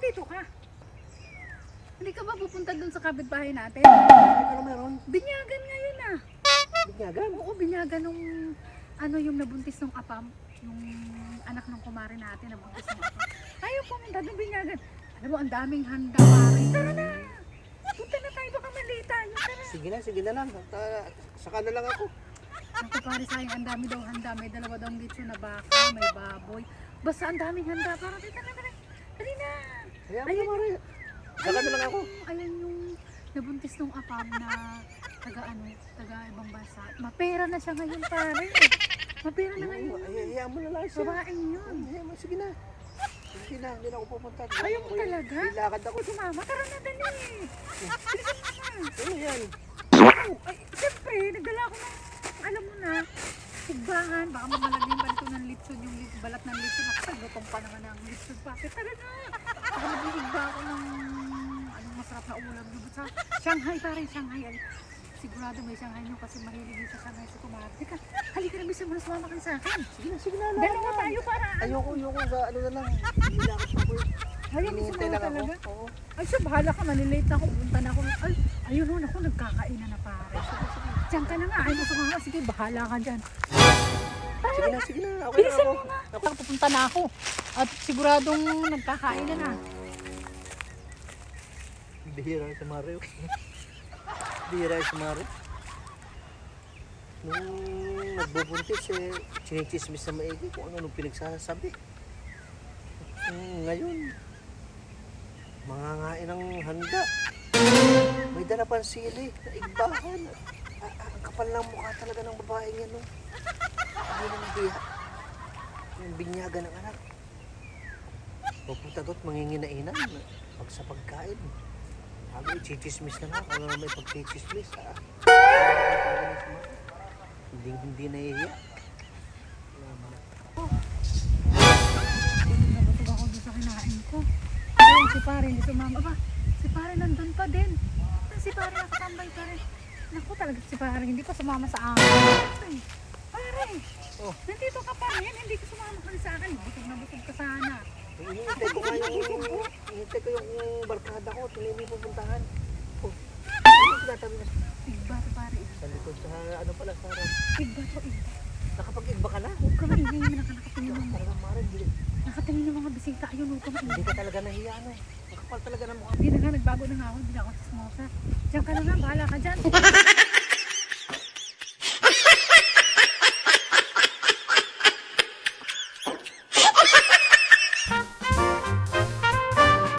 nandito ka? Hindi ka ba pupunta dun sa kapitbahay natin? Ano meron? Binyagan ngayon ah. Binyagan? Oo, binyagan nung ano yung nabuntis ng apam. Yung anak ng kumare natin nabuntis ng apam. Ayaw pumunta dun binyagan. Alam mo, ang daming handa pare. Tara na! Punta na tayo, baka malita nyo. Tara. Sige na lang. Saka na lang ako. Naku pare, sayang ang dami daw handa. May dalawa daw litso na baka, may baboy. Basta ang daming handa. Para dito na, tara. Dali na. Kaya mo naman rin. Saka na lang ako. Ayan yung nabuntis ng apam na taga ibang bansa. Mapera na siya ngayon pare. Mapera na ngayon. Hayaan mo na lang siya. Babaeng yun. Hayaan mo, sige na. Hindi na ako pupunta. Ayaw mo talaga? Ilakad ako. Sumama, tara na dali. Ano yan? Ay, siyempre, nagdala ko ng, alam mo na, sigbahan. Baka mamalagay ba ito ng litson, yung balat ng litson. Ako, lutong pa naman ang litson. Bakit? Tara na. Baka nabihigba ako ng, anong masarap na ulam. Sa Shanghai, parang Shanghai. Sigurado may Shanghai nyo kasi mahilig yung sa Shanghai sa kumari. Teka, halika na, bisa mo na sumama kayo sa akin. Sige na. Dalawa tayo para Ayoko sa ano na lang. Ilakad ako. Ayaw mo Hinihintay sumama lang ako. talaga. Oo. Ay, siya, bahala ka, manilate na ako, punta na ako. Ay, ayun ho, ako, nagkakainan na pare. Diyan ka na nga, ayaw mo sumama, sige, bahala ka dyan. Sige na. Okay na Bilisan ako. mo nga. Ako, pupunta na ako. At siguradong nagkakainan na. Bihira sa Mario. Bihira sa Mario. Nung nagbubuntis chinichismis na maigi kung ano pinagsasabi. Ngayon, mangangain ng handa. May dala pang sili na igbahan. Ang kapal ng mukha talaga ng babaeng yan. No? Hindi nang biya. Yung binyagan ng anak. Pupunta doon, manginginainan. Pag sa pagkain. Sabi, chichismis na lang. Ano na may pag-chichismis. Hindi nahihiya. Nabutog ako doon sa kinain ko. Ayun, si pare, hindi sumama. Aba, si pare nandun pa din. Si pare nakatambay pa rin. Naku, talaga si pare, hindi pa sumama sa akin. Ay, pare, nandito ka pa rin. Hindi ka sumama ka rin sa akin. Busog na busog ka sana. Hinihintay ko yung barkada ko. Tuloy may pupuntahan. Ano tinatabi na? Igba to pare. Sa likod sa ano pala Sarah. Igba to, igba. Nakapag-igba ka na? Huwag ka maingay mo na nakatingin mo. Talagang Mara, Nakatingin yung mga bisita. Ayun, huwag ka hindi maingay. ka talaga nahiya ano. Makapal talaga ng mukha. Hindi na nga, nagbago na nga ako. Hindi na ako sismosa. Diyan ka na nga, bahala ka dyan.